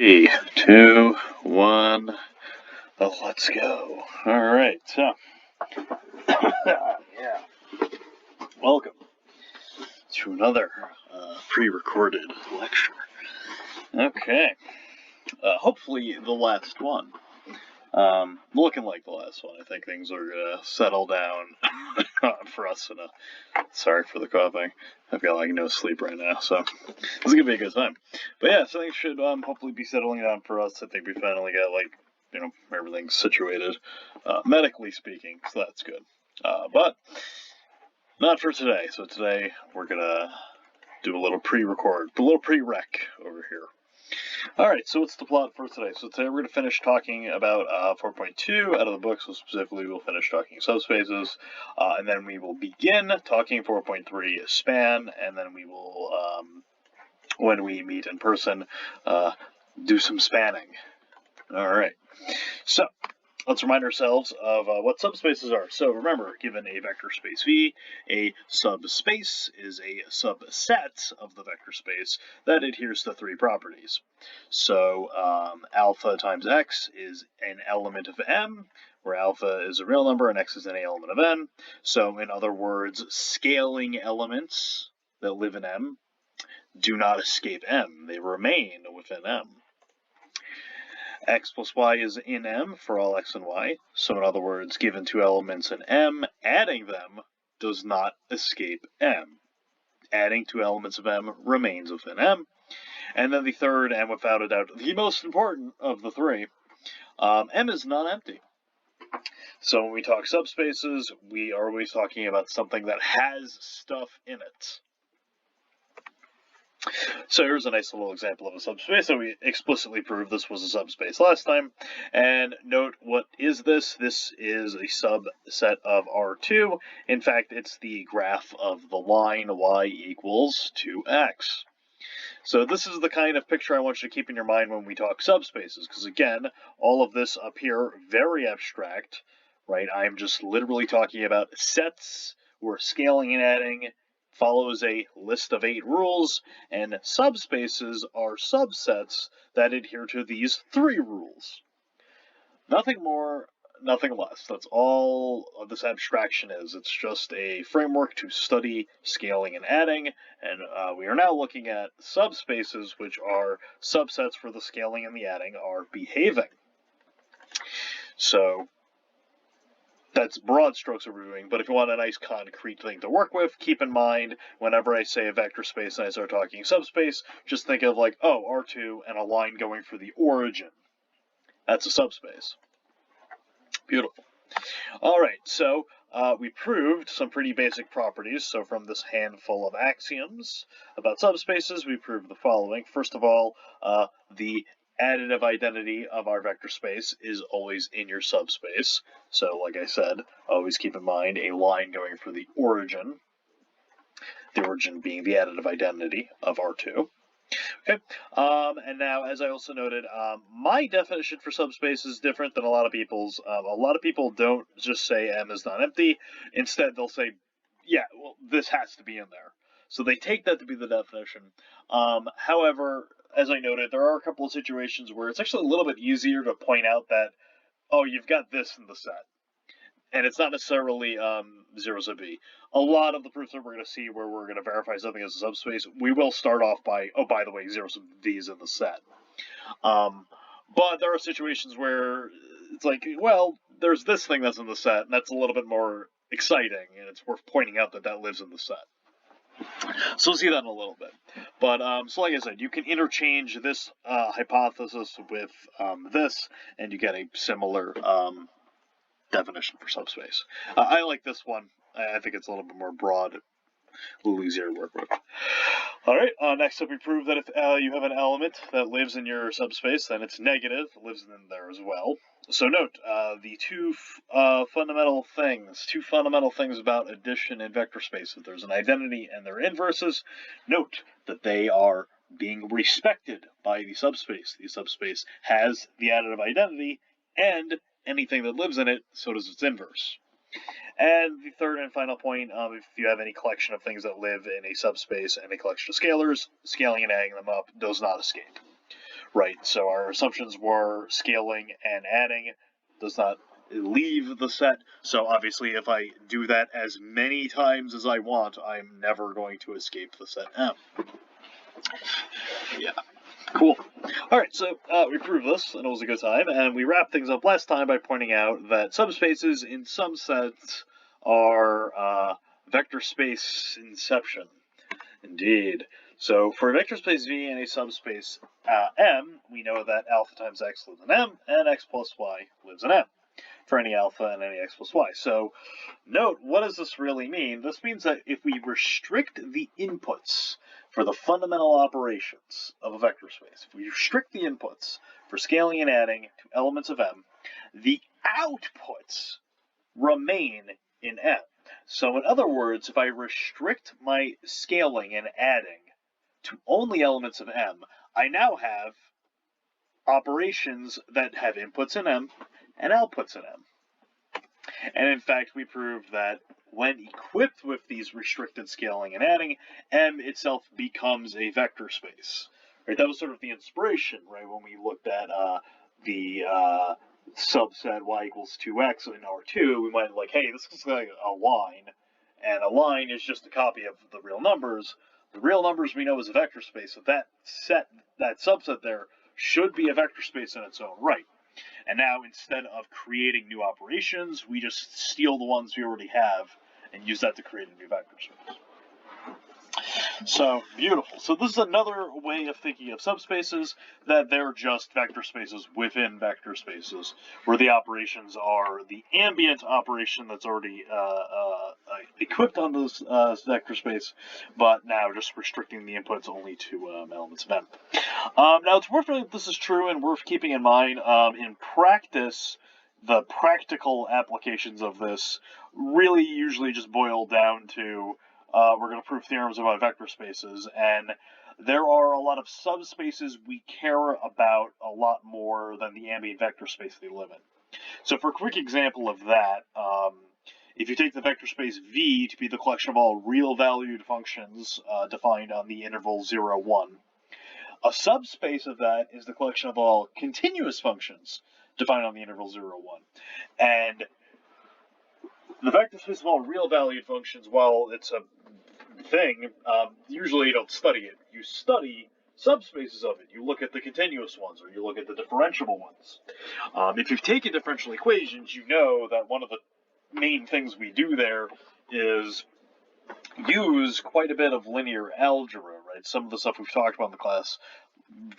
3, 2, 1, let's go. Alright, so, yeah, welcome to another pre-recorded lecture. Okay, hopefully the last one. Looking like the last one. I think things are gonna settle down for us in sorry for the coughing. I've got like no sleep right now, so this is gonna be a good time. But yeah, so things should hopefully be settling down for us. I think we finally got everything's situated, medically speaking, so that's good. But not for today. So today we're gonna do a little pre-record, a little pre-rec over here. Alright, so what's the plot for today? So today we're going to finish talking about 4.2 out of the book, so specifically we'll finish talking subspaces, and then we will begin talking 4.3 span, and then we will, when we meet in person, do some spanning. Alright, so let's remind ourselves of what subspaces are. So remember, given a vector space V, a subspace is a subset of the vector space that adheres to three properties. So alpha times x is an element of M, where alpha is a real number and x is any element of N. So in other words, scaling elements that live in M do not escape M. They remain within M. X plus y is in M for all x and y. So in other words, given two elements in M, adding them does not escape M. Adding two elements of M remains within M. And then the third, and without a doubt the most important of the three, M is non-empty. So when we talk subspaces, we are always talking about something that has stuff in it. So here's a nice little example of a subspace. So we explicitly proved this was a subspace last time. And note, what is this? This is a subset of R2. In fact, it's the graph of the line y equals 2x. So this is the kind of picture I want you to keep in your mind when we talk subspaces, because again, all of this up here, very abstract, right? I'm just literally talking about sets where scaling and adding follows a list of 8 rules, and subspaces are subsets that adhere to these 3 rules. Nothing more, nothing less. That's all this abstraction is. It's just a framework to study scaling and adding, and we are now looking at subspaces, which are subsets where the scaling and the adding are behaving. So that's broad strokes of reviewing, but if you want a nice concrete thing to work with, keep in mind, whenever I say a vector space and I start talking subspace, just think of like, oh, R2 and a line going for the origin. That's a subspace. Beautiful. Alright, so we proved some pretty basic properties. So from this handful of axioms about subspaces, we proved the following. First of all, the additive identity of our vector space is always in your subspace. So like I said, always keep in mind a line going for the origin being the additive identity of R2. Okay, and now, as I also noted, my definition for subspace is different than a lot of people's. A lot of people don't just say M is not empty. Instead, they'll say, yeah, well, this has to be in there. So they take that to be the definition. However, as I noted, there are a couple of situations where it's actually a little bit easier to point out that, oh, you've got this in the set. And it's not necessarily 0 sub v. A lot of the proofs that we're going to see where we're going to verify something as a subspace, we will start off by, oh, by the way, 0 sub v is in the set. But there are situations where it's like, well, there's this thing that's in the set, and that's a little bit more exciting, and it's worth pointing out that that lives in the set. So we'll see that in a little bit. But, so like I said, you can interchange this hypothesis with this, and you get a similar definition for subspace. I like this one. I think it's a little bit more broad, a little easier to work with. Alright, next up we prove that if you have an element that lives in your subspace, then it's negative, lives in there as well. So note, the two fundamental things about addition in vector space. If there's an identity and their inverses, note that they are being respected by the subspace. The subspace has the additive identity, and anything that lives in it, so does its inverse. And the third and final point, if you have any collection of things that live in a subspace and a collection of scalars, scaling and adding them up does not escape. right? So our assumptions were scaling and adding does not leave the set. So obviously, if I do that as many times as I want, I'm never going to escape the set M. Yeah. Cool. All right, so we proved this, and it was a good time, and we wrapped things up last time by pointing out that subspaces, in some sense, are vector space inception. Indeed. So for a vector space V and a subspace M, we know that alpha times x lives in M, and x plus y lives in M for any alpha and any x plus y. So note, what does this really mean? This means that if we restrict the inputs for the fundamental operations of a vector space, if we restrict the inputs for scaling and adding to elements of M, the outputs remain in M. So in other words, if I restrict my scaling and adding to only elements of M, I now have operations that have inputs in M and outputs in M. And in fact, we proved that when equipped with these restricted scaling and adding, M itself becomes a vector space. Right? That was sort of the inspiration, right, when we looked at the subset y equals 2x in R2. We might like, hey, this is like a line, and a line is just a copy of the real numbers. The real numbers we know is a vector space, so that subset there should be a vector space in its own right. And now, instead of creating new operations, we just steal the ones we already have and use that to create a new vector space. So, beautiful. So this is another way of thinking of subspaces, that they're just vector spaces within vector spaces, where the operations are the ambient operation that's already equipped on this vector space, but now just restricting the inputs only to elements of M. Now, it's worth noting that this is true and worth keeping in mind. In practice, the practical applications of this really usually just boil down to we're going to prove theorems about vector spaces, and there are a lot of subspaces we care about a lot more than the ambient vector space they live in. So for a quick example of that, if you take the vector space V to be the collection of all real-valued functions defined on the interval 0, 1, a subspace of that is the collection of all continuous functions defined on the interval 0, 1. And the vector space of all real-valued functions, while it's a thing, usually you don't study it. You study subspaces of it. You look at the continuous ones, or you look at the differentiable ones. If you've taken differential equations, you know that one of the main things we do there is use quite a bit of linear algebra, right? Some of the stuff we've talked about in the class,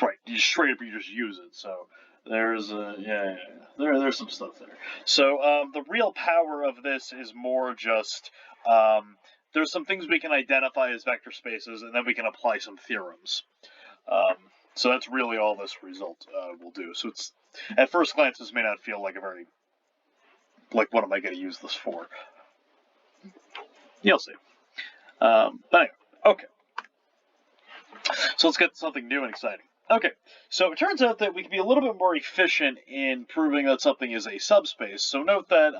right, you straight up, you just use it. So there's there's some stuff there. So the real power of this is more just there's some things we can identify as vector spaces, and then we can apply some theorems. So that's really all this result will do. So it's, at first glance, this may not feel like a very, like, what am I going to use this for? You'll see. But anyway, okay. So let's get to something new and exciting. Okay, so it turns out that we can be a little bit more efficient in proving that something is a subspace. So note that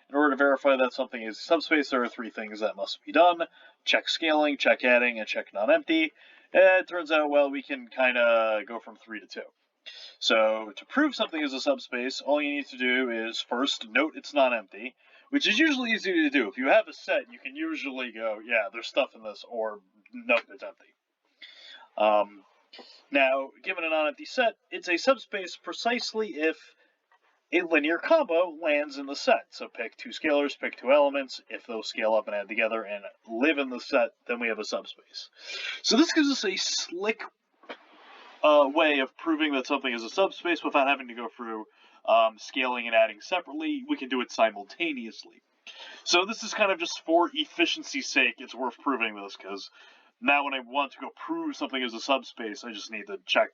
in order to verify that something is a subspace, there are 3 things that must be done: check scaling, check adding, and check non-empty. And it turns out, well, we can kind of go from 3 to 2. So to prove something is a subspace, all you need to do is first note it's non-empty, which is usually easy to do. If you have a set, you can usually go, yeah, there's stuff in this, or note it's empty. Now, given a non-empty set, it's a subspace precisely if a linear combo lands in the set. So pick 2 scalars, pick 2 elements. If those scale up and add together and live in the set, then we have a subspace. So this gives us a slick way of proving that something is a subspace without having to go through scaling and adding separately. We can do it simultaneously. So this is kind of just for efficiency's sake, it's worth proving this, because now when I want to go prove something is a subspace, I just need to check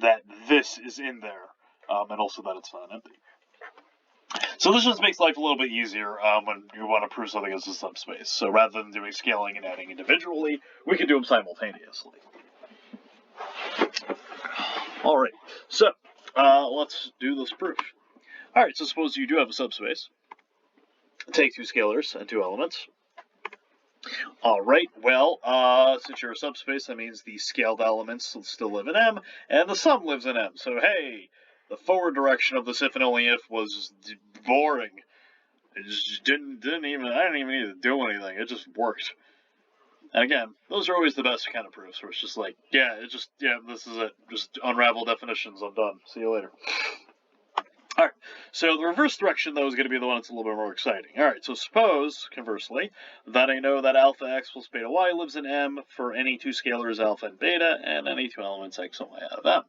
that this is in there, and also that it's not empty. So this just makes life a little bit easier when you want to prove something is a subspace. So rather than doing scaling and adding individually, we can do them simultaneously. All right, so let's do this proof. All right, so suppose you do have a subspace. Take 2 scalars and 2 elements. Alright, well, since you're a subspace, that means the scaled elements still live in M, and the sum lives in M. So, hey, the forward direction of this if and only if was boring. It just didn't even, I didn't even need to do anything, it just worked. And again, those are always the best kind of proofs, where it's just like, yeah, this is it. Just unravel definitions, I'm done. See you later. Alright, so the reverse direction, though, is going to be the one that's a little bit more exciting. Alright, so suppose, conversely, that I know that alpha x plus beta y lives in M for any two scalars alpha and beta, and any two elements x and y out of M.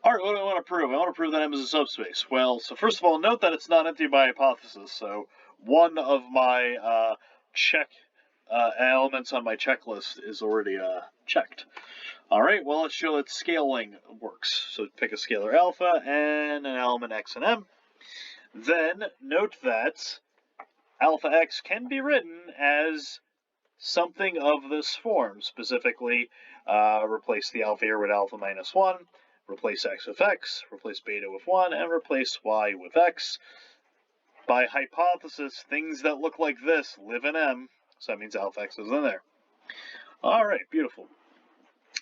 Alright, what do I want to prove? I want to prove that M is a subspace. Well, so first of all, note that it's not empty by hypothesis, so one of my check elements on my checklist is already checked. Alright, well, let's show that scaling works. So pick a scalar alpha and an element x and m. Then note that alpha x can be written as something of this form. Specifically, replace the alpha here with alpha minus 1, replace x with x, replace beta with 1, and replace y with x. By hypothesis, things that look like this live in M, so that means alpha x is in there. Alright, beautiful.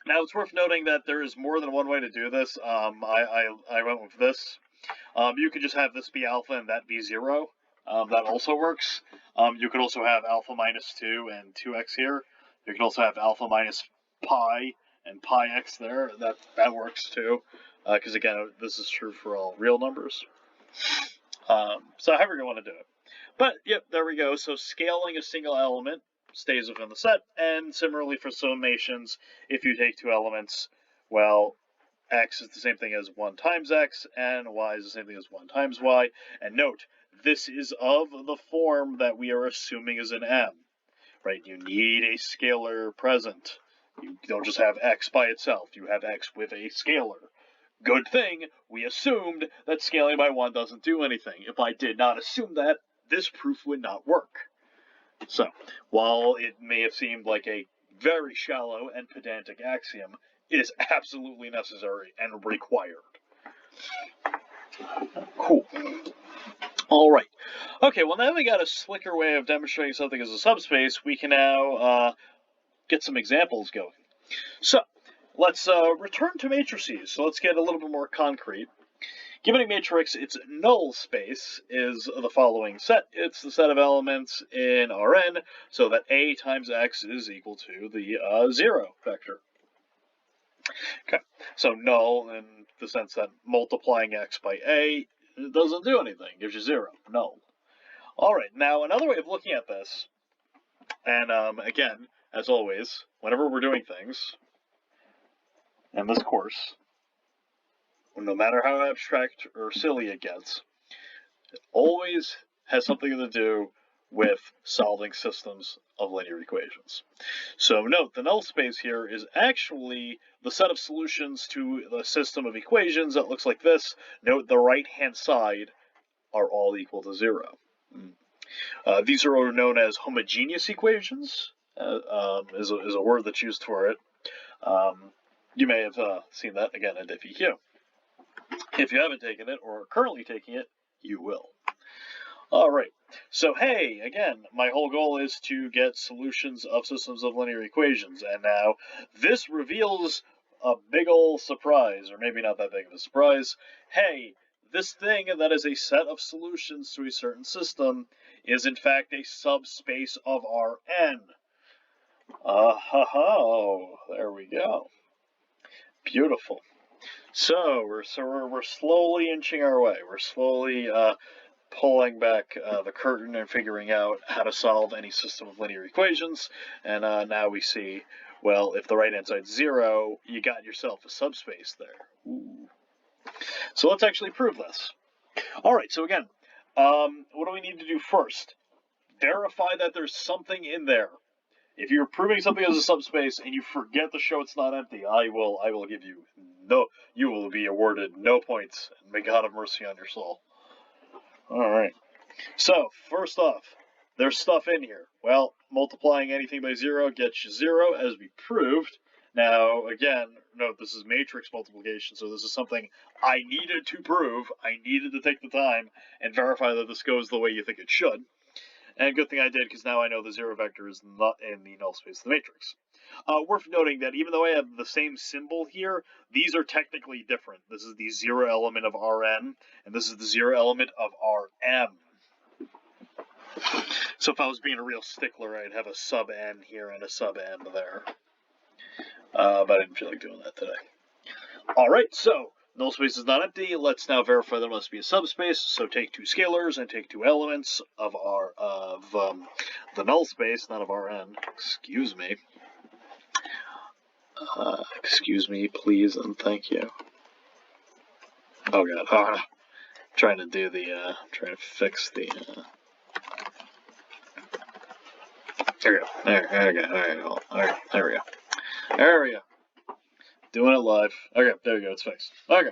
Now, it's worth noting that there is more than one way to do this. I went with this. You could just have this be alpha and that be 0. That also works. You could also have alpha minus 2 and 2x here. You could also have alpha minus pi and pi x there. That works too. Because again, this is true for all real numbers. So however you want to do it. But, yep, there we go. So scaling a single element stays within the set, and similarly for summations, if you take two elements, well, x is the same thing as 1 times x, and y is the same thing as 1 times y. And note, this is of the form that we are assuming is an M, right? You need a scalar present. You don't just have x by itself, you have x with a scalar. Good thing we assumed that scaling by 1 doesn't do anything. If I did not assume that, this proof would not work. So, while it may have seemed like a very shallow and pedantic axiom, it is absolutely necessary and required. Cool. Alright. Okay, well now we got a slicker way of demonstrating something as a subspace, we can now get some examples going. So, let's return to matrices. So let's get a little bit more concrete. Given a matrix, its null space is the following set. It's the set of elements in Rn, so that A times x is equal to the 0 vector. Okay, so null in the sense that multiplying x by A doesn't do anything, gives you 0, null. Alright, now another way of looking at this, and again, as always, whenever we're doing things in this course, no matter how abstract or silly it gets, it always has something to do with solving systems of linear equations. So note, the null space here is actually the set of solutions to the system of equations that looks like this. Note the right-hand side are all equal to 0. These are known as homogeneous equations, is a word that's used for it. You may have seen that, again, at FEQ. If you haven't taken it, or are currently taking it, you will. Alright, so hey, again, my whole goal is to get solutions of systems of linear equations, and now this reveals a big ol' surprise, or maybe not that big of a surprise. Hey, this thing that is a set of solutions to a certain system is in fact a subspace of Rn. There we go. Beautiful. So we're slowly inching our way. We're slowly pulling back the curtain and figuring out how to solve any system of linear equations. And now we see, well, if the right-hand side's 0, you got yourself a subspace there. Ooh. So let's actually prove this. All right, so again, what do we need to do first? Verify that there's something in there. If you're proving something as a subspace and you forget to show it's not empty, I will give you you will be awarded no points, and may God have mercy on your soul. Alright, so first off, there's stuff in here. Well, multiplying anything by 0 gets you 0, as we proved. Now, again, note this is matrix multiplication, so this is something I needed to prove. I needed to take the time and verify that this goes the way you think it should. And good thing I did, because now I know the zero vector is not in the null space of the matrix. Worth noting that even though I have the same symbol here, these are technically different. This is the zero element of Rn, and this is the zero element of Rm. So if I was being a real stickler, I'd have a sub n here and a sub m there. But I didn't feel like doing that today. Alright, so null space is not empty. Let's now verify there must be a subspace. So take two scalars and take two elements of the null space, not of Rn. Excuse me. Excuse me, please, and thank you. Oh god, trying to fix the, there we go, there we go, alright, there we go. There we go. Doing it live. Okay, there we go, it's fixed. Okay,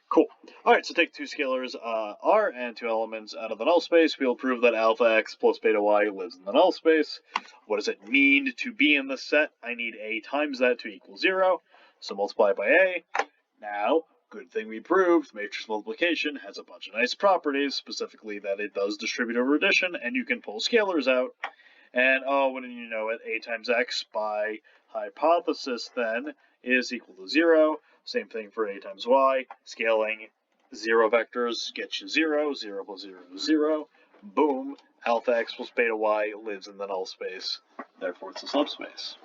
cool. Alright, so take two scalars, R, and two elements out of the null space. We'll prove that alpha x plus beta y lives in the null space. What does it mean to be in the set? I need a times that to equal 0. So multiply by a. Now, good thing we proved, matrix multiplication has a bunch of nice properties, specifically that it does distribute over addition, and you can pull scalars out. And, oh, wouldn't you know it, a times x by hypothesis, then, is equal to 0. Same thing for a times y. Scaling 0 vectors gets you 0. 0 plus 0 is 0. Boom. Alpha x plus beta y lives in the null space. Therefore, it's a subspace.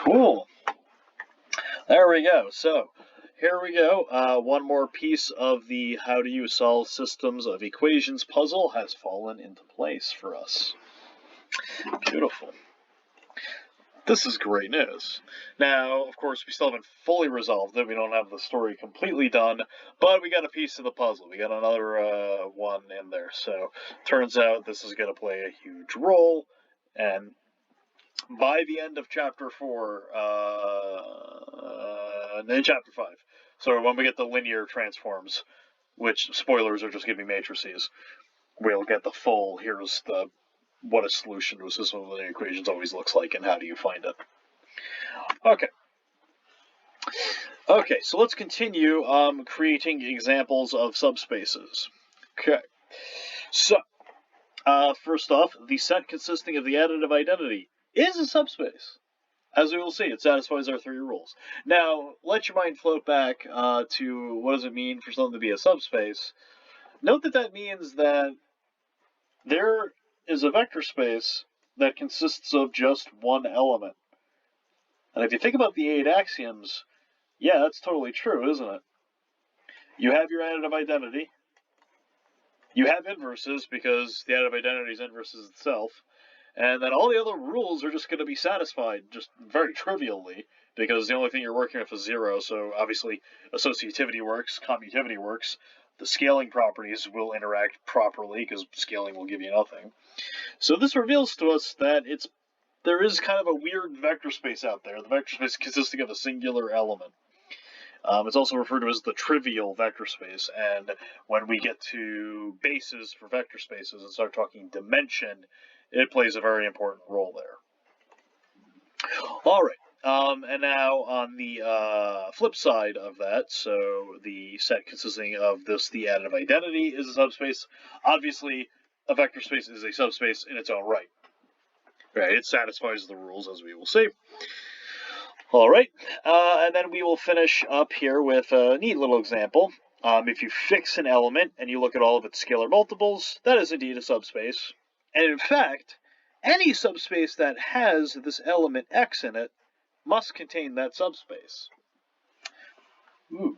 Cool. There we go. So, here we go. One more piece of the how do you solve systems of equations puzzle has fallen into place for us. Beautiful. This is great news. Now, of course, we still haven't fully resolved it. We don't have the story completely done, but we got a piece of the puzzle. We got another one in there. So, turns out this is going to play a huge role, and by the end of chapter 4, in chapter 5, so when we get the linear transforms, which, spoilers, are just giving matrices, we'll get the full, here's the what a solution to a system of linear equations always looks like, and how do you find it. Okay, so let's continue creating examples of subspaces. Okay, so first off, the set consisting of the additive identity is a subspace. As we will see, it satisfies our three rules. Now, let your mind float back to what does it mean for something to be a subspace. Note that that means that there is a vector space that consists of just one element. And if you think about the 8 axioms, yeah, that's totally true, isn't it? You have your additive identity. You have inverses, because the additive identity is inverses itself. And then all the other rules are just going to be satisfied, just very trivially, because the only thing you're working with is 0, so obviously associativity works, commutivity works, the scaling properties will interact properly, because scaling will give you nothing. So this reveals to us that there is kind of a weird vector space out there, the vector space consisting of a singular element. It's also referred to as the trivial vector space, and when we get to bases for vector spaces and start talking dimension, it plays a very important role there. Alright, and now on the flip side of that, so the set consisting of the additive identity is a subspace. Obviously, a vector space is a subspace in its own right. Right, it satisfies the rules, as we will see. Alright, and then we will finish up here with a neat little example. If you fix an element and you look at all of its scalar multiples, that is indeed a subspace. And in fact, any subspace that has this element x in it must contain that subspace. Ooh.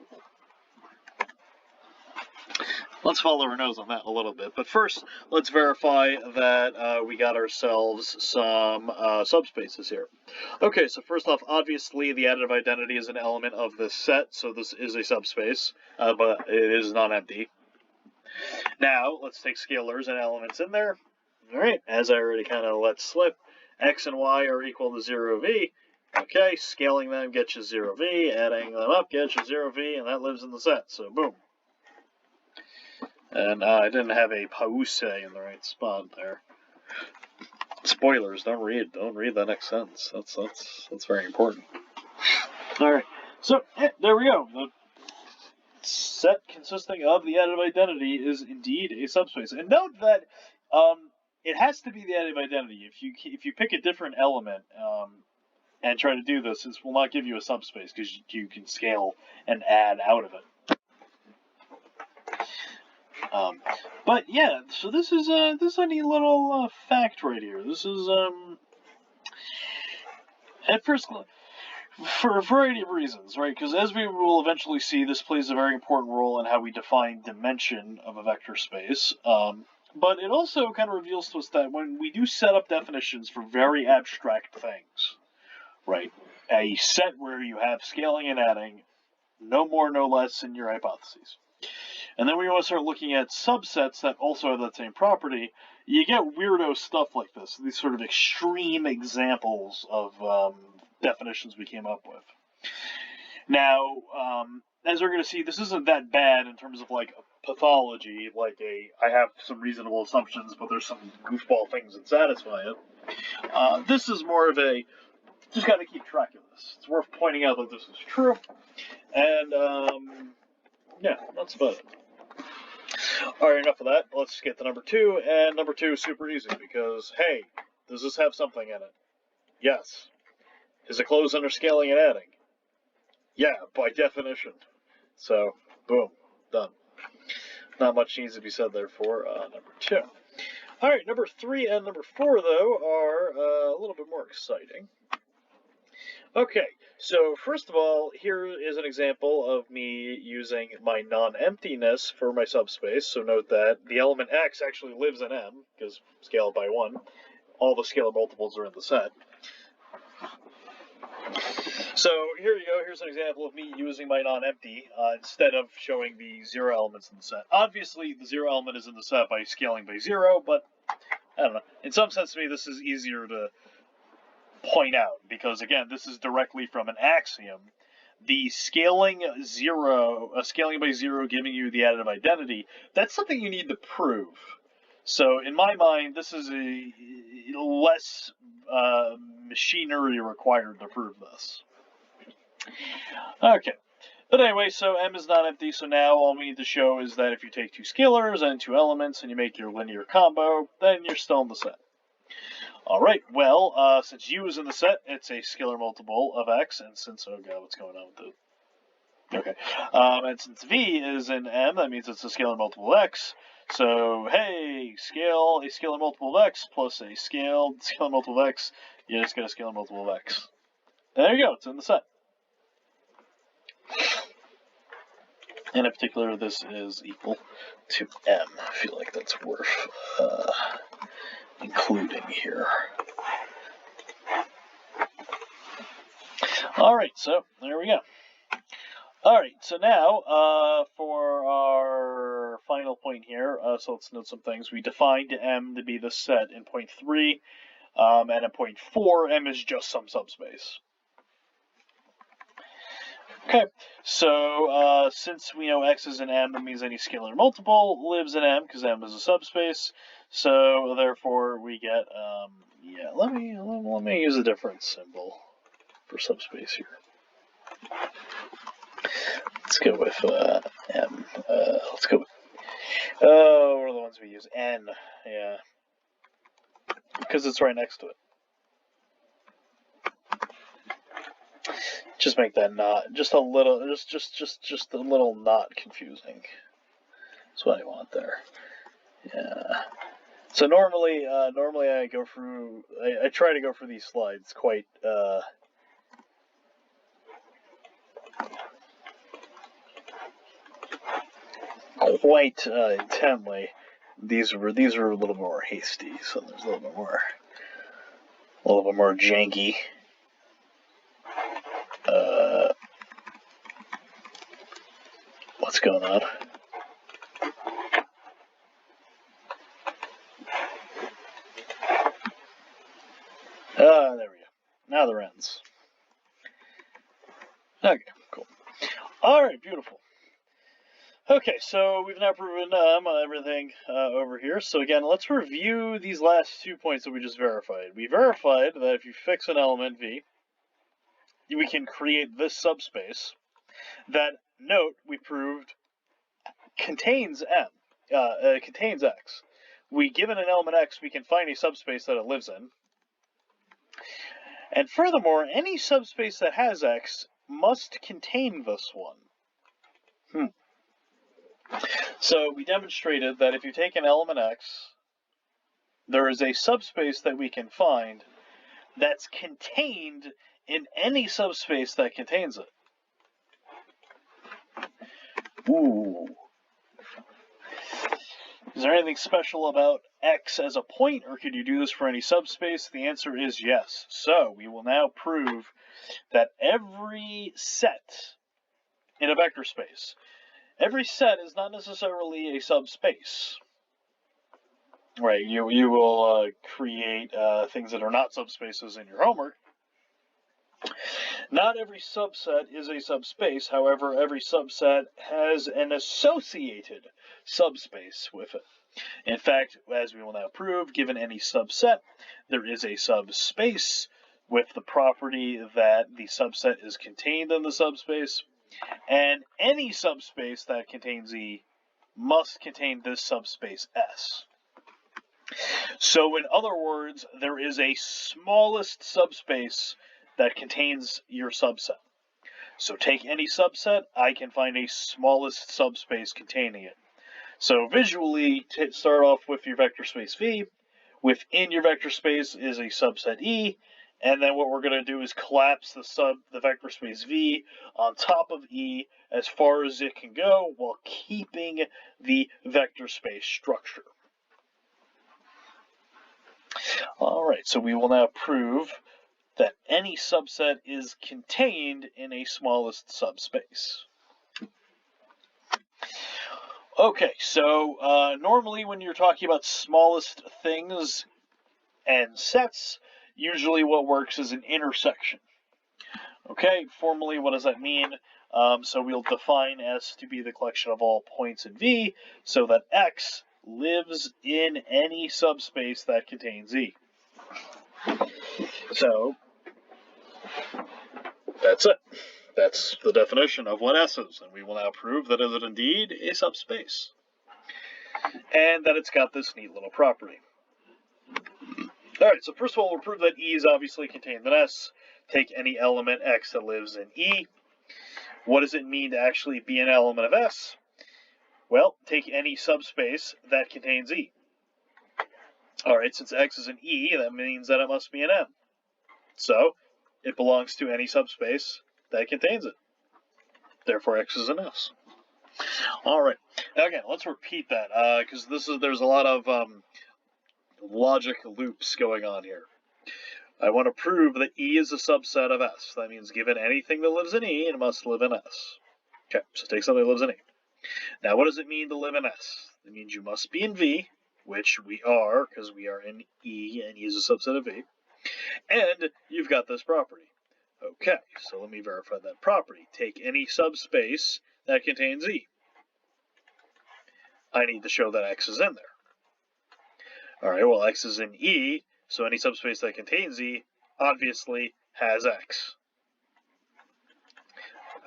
Let's follow our nose on that a little bit. But first, let's verify that we got ourselves some subspaces here. Okay, so first off, obviously the additive identity is an element of this set, so this is a subspace, but it is not empty. Now, let's take scalars and elements in there. Alright, as I already kind of let slip, x and y are equal to 0v. Okay, scaling them gets you 0v, adding them up gets you 0v, and that lives in the set, so boom. And I didn't have a pause in the right spot there. Spoilers, don't read the next sentence. That's very important. Alright, so there we go. The set consisting of the additive identity is indeed a subspace. And note that it has to be the additive identity. If you pick a different element and try to do this will not give you a subspace because you can scale and add out of it. But yeah, so this is a neat little fact right here. This is at first for a variety of reasons, right? Because as we will eventually see, this plays a very important role in how we define dimension of a vector space. But it also kind of reveals to us that when we do set up definitions for very abstract things, right? A set where you have scaling and adding, no more, no less in your hypotheses. And then we want to start looking at subsets that also have that same property. You get weirdo stuff like this, these sort of extreme examples of definitions we came up with. Now, as we're going to see, this isn't that bad in terms of like pathology, like I have some reasonable assumptions, but there's some goofball things that satisfy it. This is more of a, just got to keep track of this. It's worth pointing out that this is true. And, yeah, that's about it. Alright, enough of that. Let's get to number 2. And number 2 is super easy because, hey, does this have something in it? Yes. Is it closed under scaling and adding? Yeah, by definition. So, boom, done. Not much needs to be said there for number 2. Alright, number 3 and number 4, though, are a little bit more exciting. Okay, so first of all, here is an example of me using my non-emptiness for my subspace. So note that the element x actually lives in M, because scaled by 1. All the scalar multiples are in the set. So here you go, here's an example of me using my non-empty instead of showing the 0 elements in the set. Obviously, the 0 element is in the set by scaling by 0, but I don't know. In some sense to me, this is easier to point out because, again, this is directly from an axiom. The scaling by 0 giving you the additive identity, that's something you need to prove. So in my mind, this is a less machinery required to prove this. Okay, but anyway, so M is not empty, so now all we need to show is that if you take 2 scalars and 2 elements and you make your linear combo, then you're still in the set. Alright, well, since U is in the set, it's a scalar multiple of X, and since, oh god, what's going on with the... Okay, and since V is in M, that means it's a scalar multiple of X, so, hey, a scalar multiple of X plus a scalar multiple of X, you just get a scalar multiple of X. There you go, it's in the set. And in particular, this is equal to M. I feel like that's worth including here. Alright, so there we go. Alright, so now for our final point here, so let's note some things. We defined M to be the set in point 3, and in point 4, M is just some subspace. Okay, so since we know X is in M, that means any scalar multiple lives in M because M is a subspace. So therefore, we get yeah. Let me use a different symbol for subspace here. Let's go with M. Let's go with what are the ones we use? N. Yeah, because it's right next to it. Just make that not just a little, just a little not confusing. That's what I want there. Yeah. So normally I go through. I try to go through these slides quite intently. These are a little more hasty, so there's a little bit more janky. What's going on? There we go. Now the ends. Okay, cool. Alright, beautiful. Okay, so we've now proven everything over here. So again, let's review these last 2 points that we just verified. We verified that if you fix an element V, we can create this subspace that, note, we proved contains M, contains X. given an element X, we can find a subspace that it lives in. And furthermore, any subspace that has X must contain this one. So we demonstrated that if you take an element X, there is a subspace that we can find that's contained in any subspace that contains it. Ooh. Is there anything special about X as a point, or could you do this for any subspace? The answer is yes. So we will now prove that every set in a vector space, every set is not necessarily a subspace. Right, you will create things that are not subspaces in your homework. Not every subset is a subspace. However, every subset has an associated subspace with it. In fact, as we will now prove, given any subset, there is a subspace with the property that the subset is contained in the subspace, and any subspace that contains E must contain this subspace S. So in other words, there is a smallest subspace that contains your subset. So take any subset, I can find a smallest subspace containing it. So visually, start off with your vector space V. Within your vector space is a subset E, and then what we're going to do is collapse the vector space V on top of E as far as it can go while keeping the vector space structure. All right, so we will now prove that any subset is contained in a smallest subspace. Okay, so normally when you're talking about smallest things and sets, usually what works is an intersection. Okay, formally, what does that mean? So we'll define S to be the collection of all points in V, so that X lives in any subspace that contains E. So that's it. That's the definition of what S is, and we will now prove that it is indeed a subspace, and that it's got this neat little property. Alright, so first of all, we'll prove that E is obviously contained in S. Take any element X that lives in E. What does it mean to actually be an element of S? Well, take any subspace that contains E. Alright, since X is an E, that means that it must be an M. So, it belongs to any subspace that contains it. Therefore, X is an S. Alright, now again, let's repeat that, because there's a lot of logic loops going on here. I want to prove that E is a subset of S. That means given anything that lives in E, it must live in S. Okay, so take something that lives in E. Now, what does it mean to live in S? It means you must be in V, which we are, because we are in E, and E is a subset of V. And you've got this property. Okay, so let me verify that property. Take any subspace that contains E. I need to show that X is in there. Alright, well, X is in E, so any subspace that contains E obviously has X.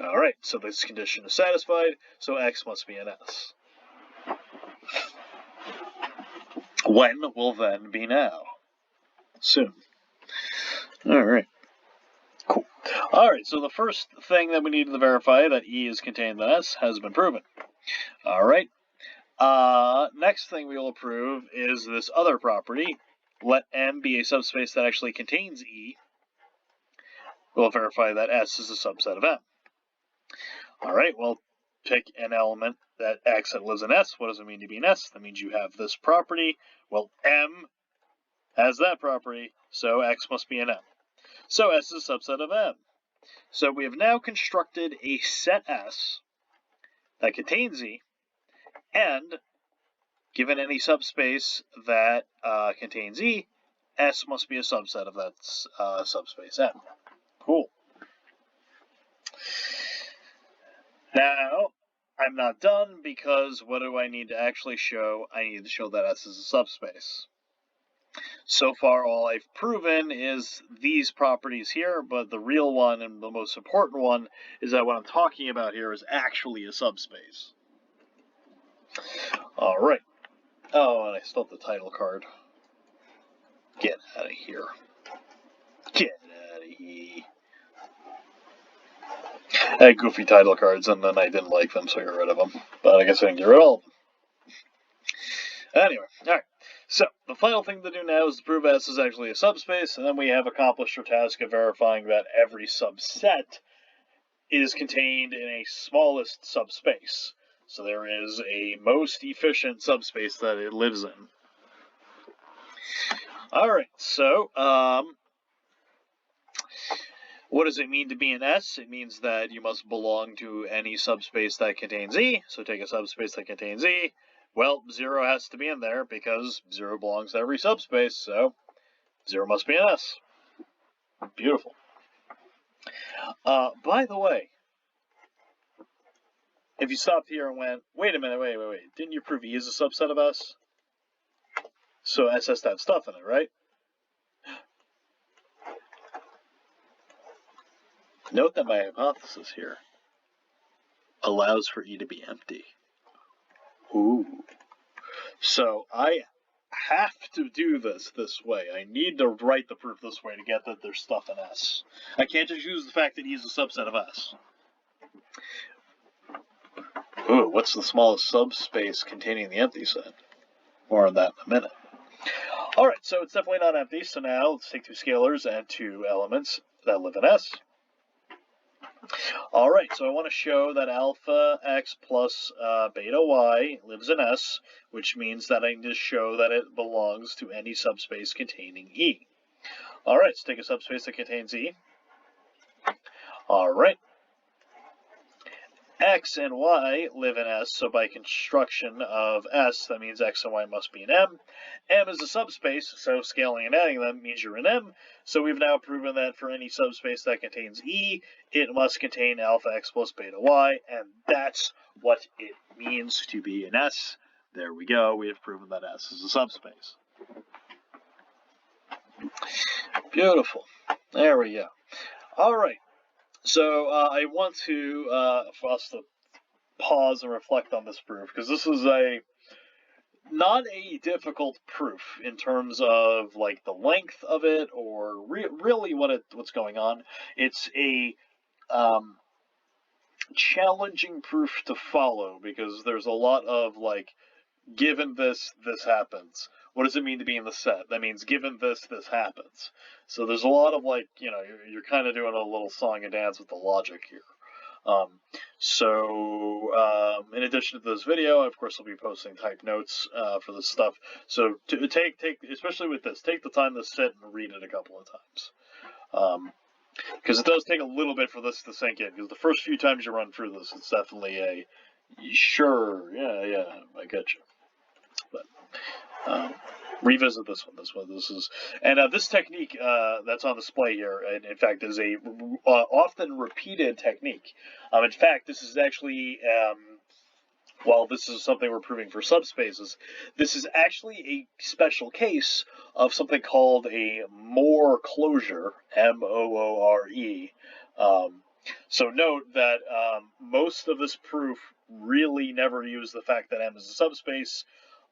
Alright, so this condition is satisfied, so X must be an S. When will then be now? Soon. Alright. Cool. Alright, so the first thing that we need to verify, that E is contained in S, has been proven. Alright. Next thing we will prove is this other property. Let M be a subspace that actually contains E. We'll verify that S is a subset of M. Alright, well, pick an element that X that lives in S. What does it mean to be an S? That means you have this property. Well, M has that property, so X must be an M. So S is a subset of M. So we have now constructed a set S that contains E, and given any subspace that contains E, S must be a subset of that subspace M. Cool. Now, I'm not done, because what do I need to actually show? I need to show that S is a subspace. So far, all I've proven is these properties here, but the real one and the most important one is that what I'm talking about here is actually a subspace. Alright. Oh, and I still have the title card. Get out of here. Get out of here. I had goofy title cards, and then I didn't like them, so I got rid of them. But I guess I didn't get rid of all of them. Anyway, alright. So, the final thing to do now is to prove S is actually a subspace, and then we have accomplished our task of verifying that every subset is contained in a smallest subspace. So there is a most efficient subspace that it lives in. Alright, so, what does it mean to be an S? It means that you must belong to any subspace that contains E. So take a subspace that contains E. Well, 0 has to be in there because 0 belongs to every subspace, so 0 must be an S. Beautiful. By the way, if you stopped here and went, wait a minute, wait, didn't you prove E is a subset of S? So S has to have stuff in it, right? Note that my hypothesis here allows for E to be empty. Ooh. So I have to do this way. I need to write the proof this way to get that there's stuff in S. I can't just use the fact that E is a subset of S. Ooh, what's the smallest subspace containing the empty set? More on that in a minute. Alright, so it's definitely not empty, so now let's take two scalars and two elements that live in S. Alright, so I want to show that alpha x plus beta y lives in S, which means that I need to show that it belongs to any subspace containing E. Alright, so take a subspace that contains E. Alright. X and Y live in S, so by construction of S, that means X and Y must be in M. M is a subspace, so scaling and adding them means you're in M. So we've now proven that for any subspace that contains E, it must contain alpha X plus beta Y, and that's what it means to be an S. There we go, we have proven that S is a subspace. Beautiful. There we go. All right. So I want to for us to pause and reflect on this proof, because this is not a difficult proof in terms of like the length of it or really what's going on. It's a challenging proof to follow because there's a lot of like, given this happens. What does it mean to be in the set? That means given this happens. So there's a lot of like, you're kind of doing a little song and dance with the logic here. In addition to this video, of course, I'll be posting type notes for this stuff. So to take, especially with this, take the time to sit and read it a couple of times. Because it does take a little bit for this to sink in. Because the first few times you run through this, it's definitely a, sure, yeah, I get you. But revisit this one. This is, and this technique that's on display here, and in fact, is a often repeated technique. In fact, this is actually, while this is something we're proving for subspaces, this is actually a special case of something called a Moore closure, M-O-O-R-E. So note that most of this proof really never used the fact that M is a subspace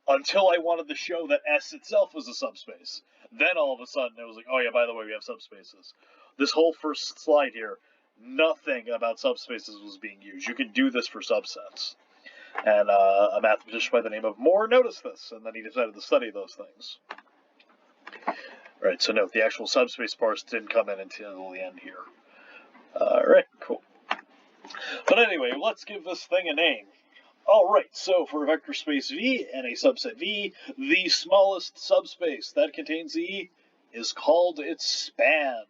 until I wanted to show that S itself was a subspace. Then all of a sudden it was like, oh yeah, by the way, we have subspaces. This whole first slide here, nothing about subspaces was being used. You can do this for subsets. And a mathematician by the name of Moore noticed this, and then he decided to study those things. Right, so note, the actual subspace parts didn't come in until the end here. Alright, cool. But anyway, let's give this thing a name. Alright, so for a vector space V and a subset V, the smallest subspace that contains E is called its span.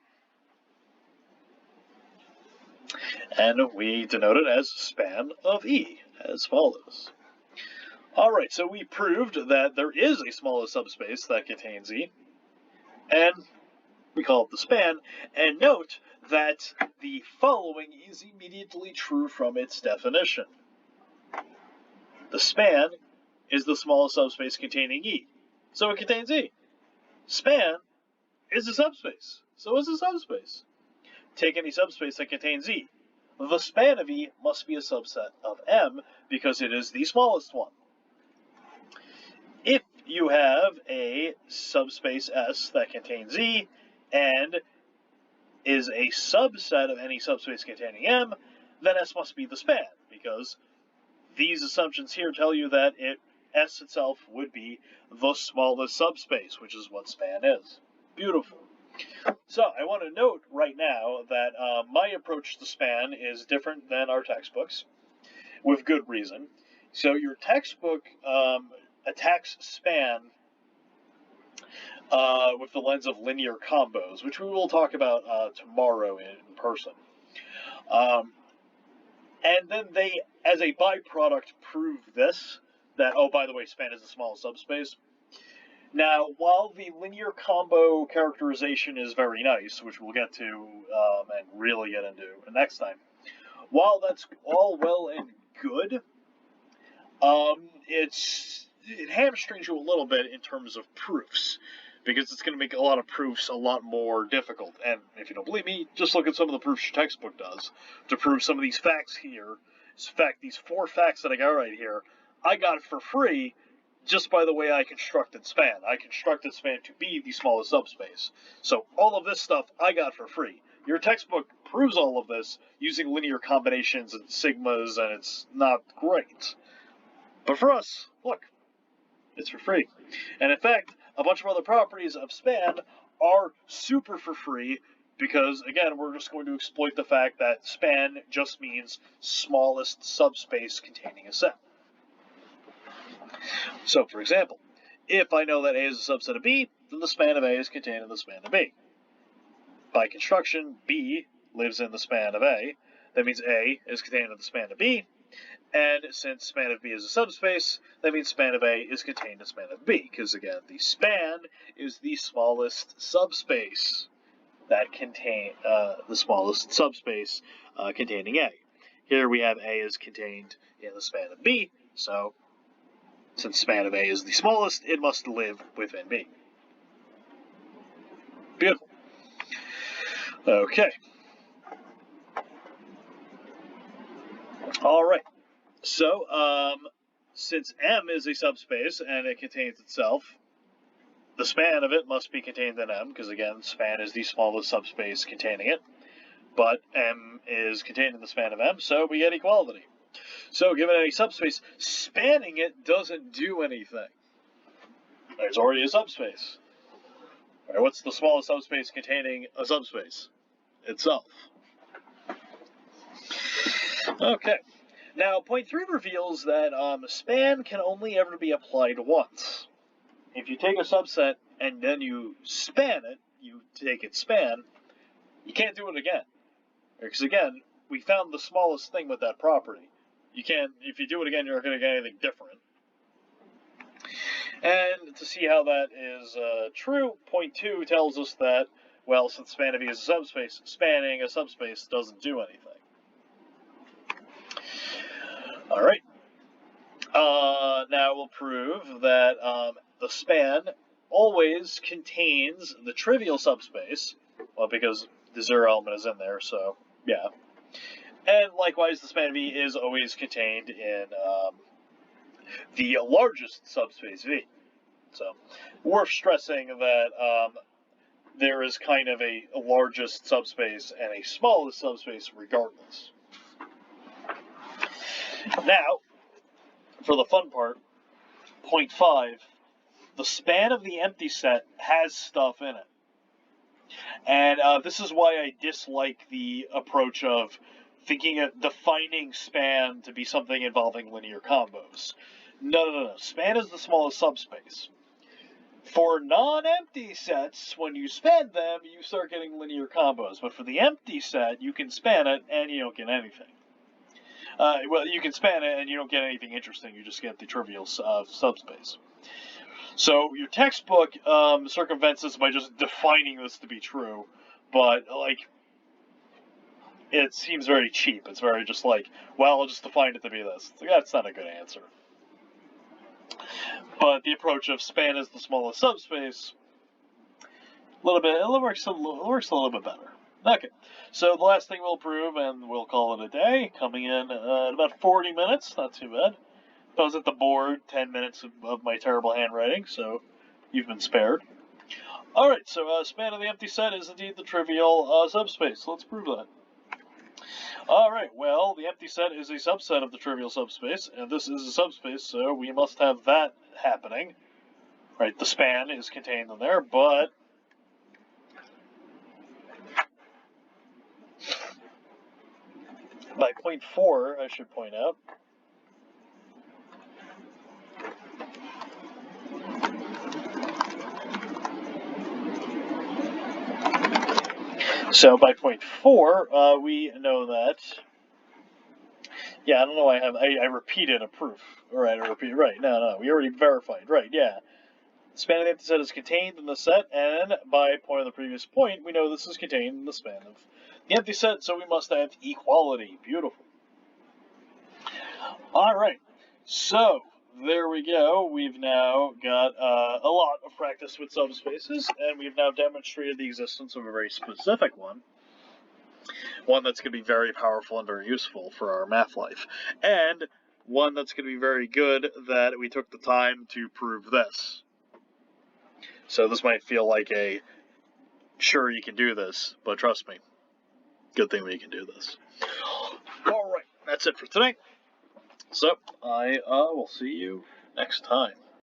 And we denote it as span of E, as follows. Alright, so we proved that there is a smallest subspace that contains E, and we call it the span, and note that the following is immediately true from its definition. The span is the smallest subspace containing E, so it contains E. Span is a subspace, so it's a subspace. Take any subspace that contains E. The span of E must be a subset of M because it is the smallest one. If you have a subspace S that contains E and is a subset of any subspace containing M, then S must be the span, because these assumptions here tell you that S itself would be the smallest subspace, which is what span is. Beautiful. So I want to note right now that my approach to span is different than our textbooks, with good reason. So your textbook attacks span with the lens of linear combos, which we will talk about tomorrow in person. And then they, as a byproduct, prove this, that, oh, by the way, span is the smallest subspace. Now, while the linear combo characterization is very nice, which we'll get to and really get into next time, while that's all well and good, it hamstrings you a little bit in terms of proofs, because it's going to make a lot of proofs a lot more difficult. And if you don't believe me, just look at some of the proofs your textbook does to prove some of these facts here. In fact, these 4 facts that I got right here, I got it for free just by the way I constructed span. I constructed span to be the smallest subspace. So all of this stuff I got for free. Your textbook proves all of this using linear combinations and sigmas, and it's not great. But for us, look, it's for free. And in fact, a bunch of other properties of span are super for free because, again, we're just going to exploit the fact that span just means smallest subspace containing a set. So, for example, if I know that A is a subset of B, then the span of A is contained in the span of B. By construction, B lives in the span of A. That means A is contained in the span of B. And since span of B is a subspace, that means span of A is contained in the span of B, because again, the span is the smallest subspace that contain the smallest subspace containing A. Here we have A is contained in the span of B, so since span of A is the smallest, it must live within B. Beautiful. Okay. All right. So, since M is a subspace and it contains itself, the span of it must be contained in M, because again, span is the smallest subspace containing it, but M is contained in the span of M, so we get equality. So, given any subspace, spanning it doesn't do anything. There's already a subspace. All right, what's the smallest subspace containing a subspace? Itself. Okay. Now, point 3 reveals that span can only ever be applied once. If you take a subset and then you span it, you take its span, you can't do it again. Because again, we found the smallest thing with that property. You can't, if you do it again, you're not going to get anything different. And to see how that is true, point 2 tells us that, well, since span of E is a subspace, spanning a subspace doesn't do anything. All right. Now we'll prove that the span always contains the trivial subspace, well, because the 0 element is in there, so yeah. And likewise, the span of E is always contained in the largest subspace V. So, worth stressing that there is kind of a largest subspace and a smallest subspace regardless. Now, for the fun part, point 5, the span of the empty set has stuff in it. And this is why I dislike the approach of defining span to be something involving linear combos. No. Span is the smallest subspace. For non-empty sets, when you span them, you start getting linear combos. But for the empty set, you can span it and you don't get anything. Well, you can span it and you don't get anything interesting. You just get the trivial subspace. So your textbook circumvents this by just defining this to be true. But, like, it seems very cheap. It's very just like, well, I'll just define it to be this. Like, that's not a good answer. But the approach of span is the smallest subspace, it works a little bit better. Okay, so the last thing we'll prove, and we'll call it a day, coming in about 40 minutes, not too bad. Does at the board, 10 minutes of my terrible handwriting, so you've been spared. Alright, so span of the empty set is indeed the trivial subspace. Let's prove that. Alright, well, the empty set is a subset of the trivial subspace, and this is a subspace, so we must have that happening. Right, the span is contained in there, but by point 4, I should point out, so by point 4, we know that. Yeah, I don't know why I repeated a proof. Right, I repeated. Right, no, we already verified. Right, yeah. The span of the empty set is contained in the set, and by point of the previous point, we know this is contained in the span of the empty set, so we must have equality. Beautiful. Alright, so there we go. We've now got a lot of practice with subspaces, and we've now demonstrated the existence of a very specific one that's going to be very powerful and very useful for our math life, and one that's going to be very good that we took the time to prove this. So this might feel like a, sure, you can do this, but trust me, good thing we can do this. Alright, that's it for today. So, I will see you next time.